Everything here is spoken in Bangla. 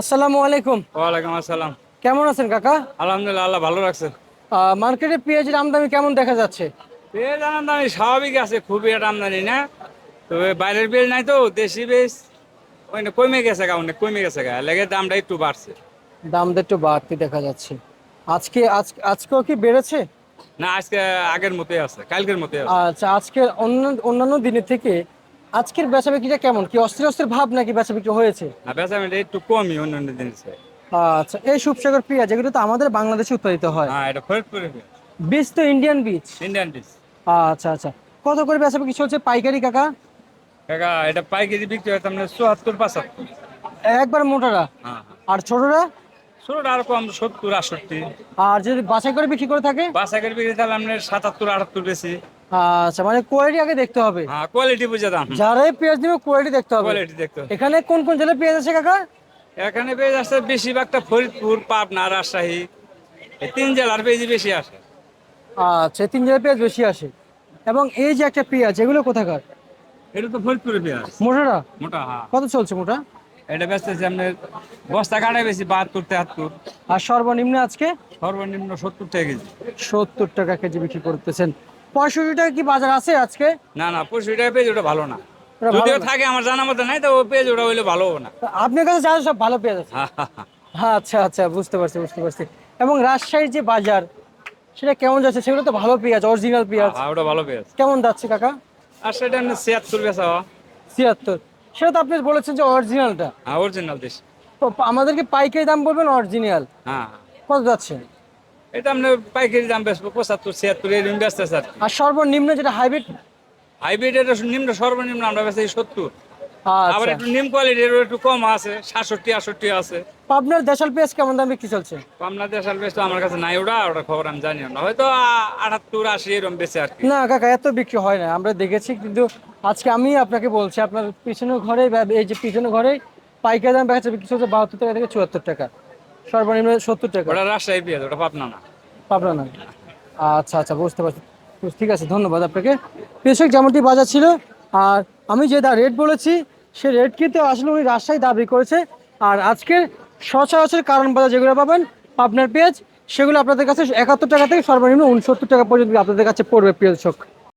আসসালামু আলাইকুম। ওয়ালাইকুম আসসালাম। কেমন আছেন কাকা? আলহামদুলিল্লাহ, আল্লাহ ভালো রাখছে। মার্কেটে পেঁয়াজের আমদানি কেমন দেখা যাচ্ছে? পেঁয়াজ আমদানি স্বাভাবিক আছে, খুবই একটা আমদানি না। তবে বাইরের পেঁয়াজ নাই তো, দেশি পেঁয়াজ ওইটা কমে গেছে গা, অনেক কমে গেছে গা, লেগে দামটা একটু বাড়ছে। দামটা একটু বাড়তি দেখা যাচ্ছে। আজকেও কি বেড়েছে? না, আজকে আগের মতোই আছে, কালকের মতোই আছে। আচ্ছা, আজকের অন্যান্য দিনের থেকে আজকের বেচা বিক্রিটা কেমন? কি অস্থির অস্থির ভাব নাকি বেচা বিক্রি হয়েছে? না, বেচামেন্ট একটু কমই অন্য অন্য জিনিসে। আচ্ছা, এই সুপসাগর পেঁয়াজ এগুলো তো আমাদের বাংলাদেশে উৎপাদিত হয়। হ্যাঁ, এটা ফরিদপুরের পেঁয়াজ, বীজ তো ইন্ডিয়ান বীজ। Indian piece. আচ্ছা আচ্ছা, কত করে বেচা বিক্রি চলছে পাইকারি কাকা? কাকা, এটা পাইকারি বিক্রি হয় তার 74-75। একবার মোটারা? হ্যাঁ হ্যাঁ, আর ছোটরা? ছোটটা আর কম, 70-68। আর যদি বাছাই করে বিক্রি করে থাকে? বাসাকের বিক্রি তাহলে আপনার 77-78 বেশি। আচ্ছা, মানে কোয়ালিটি আগে দেখতে হবে। হ্যাঁ, কোয়ালিটি বুঝে দাম। যারাই পেঁয়াজ নিবে কোয়ালিটি দেখতে হবে। কোয়ালিটি দেখতে হবে। এখানে কোন কোন জেলার পেঁয়াজ আছে কাকা? এখানে পেঁয়াজ আসে বেশিরভাগটা ফরিদপুর, পাবনা, রাজশাহী, এই তিন জেলার পেঁয়াজই বেশি আসে। আচ্ছা, তিন জেলার পেঁয়াজ বেশি আসে। এবং এই যে একটা পেঁয়াজ, এগুলো কোথাকার? এটা তো ফরিদপুরের পেঁয়াজ, মোটারা? মোটা। হ্যাঁ, কত চলছে মোটা? এটা বেচতেছে আপনার বস্তা কাটায় বেশি 72-73। আর সর্বনিম্ন আজকে? সর্বনিম্ন 70 টাকা কেজি। 70 টাকা কেজি বিক্রি করতেছেন। 65 টাকা কি বাজার আছে আজকে? না না, 65 টাকা পেঁয়াজ ওটা ভালো না। ওটা ভালো যদিও না? থাকে আমার জানা মতো নাই, তো ও পেঁয়াজ ওটা হইলে ভালো হবে না। আপনার কাছে যা সব ভালো পেঁয়াজ আছে? হ্যাঁ হ্যাঁ হ্যাঁ। হ্যাঁ, আচ্ছা আচ্ছা, বুঝতে পারছি বুঝতে পারছি। এবং রাজশাহীর যে বাজার, সেটা কেমন যাচ্ছে? সেগুলো তো ভালো পেঁয়াজ, অরিজিনাল হ্যাঁ, পেঁয়াজ। হ্যাঁ, ওটা ভালো পেঁয়াজ। কেমন যাচ্ছে কাকা? আর সেটা আপনার 76 বেচা হওয়া। 76? সেটা তো আপনি বলেছেন যে অরিজিনালটা। হ্যাঁ, অরিজিনাল দেশ। তো আমাদেরকে পাইকারি দাম বলবেন অরিজিনাল হ্যাঁ হ্যাঁ। কত যাচ্ছে? এটা আপনার পাইকারি দাম বেচবো 75-76 এরকম বেচতেছে আর কি। আর সর্বনিম্ন যেটা হাইব্রিড? হাইব্রিড এটা নিম্ন, সর্বনিম্ন আমরা বেচি 70। আবার আচ্ছা, একটু নিম কোয়ালিটির একটু কম আছে, 67-68 আছে। পাবনার দেশাল পেঁয়াজ কেমন দাম বিক্রি চলছে? পাবনা দেশাল বেশ তো আমার কাছে নাই, ওটা ওটা খবর আমি জানি না, হয়তো 78-80 এরকম বেশি আর কি। না কাকা, এত বিক্রি হয় না, আমরা দেখেছি। কিন্তু আজকে আমি আপনাকে বলছি, আপনার পিছনের ঘরে এই যে পিছনের ঘরে পাইকারি দাম বেচা বিক্রি চলছে 72 টাকা থেকে 74 টাকা, সর্বনিম্ন 70 টাকা। ওটা রাজশাহী পেঁয়াজ, ওটা পাবনা না। পাবনা না? আচ্ছা আচ্ছা, বুঝতে পারছি। ঠিক আছে, ধন্যবাদ আপনাকে। কৃষক যেমনটি বাজার ছিল, আর আমি যে রেট বলেছি, সে রেট কিন্তু আসলে উনি রাজশাহী দাবি করেছে। আর আজকের সচরাচর কারণ বাজার যেগুলো পাবেন পাবনার পেঁয়াজ, সেগুলো আপনাদের কাছে 71 টাকা থেকে সর্বনিম্ন 69 টাকা পর্যন্ত আপনাদের কাছে পড়বে প্রিয় দর্শক।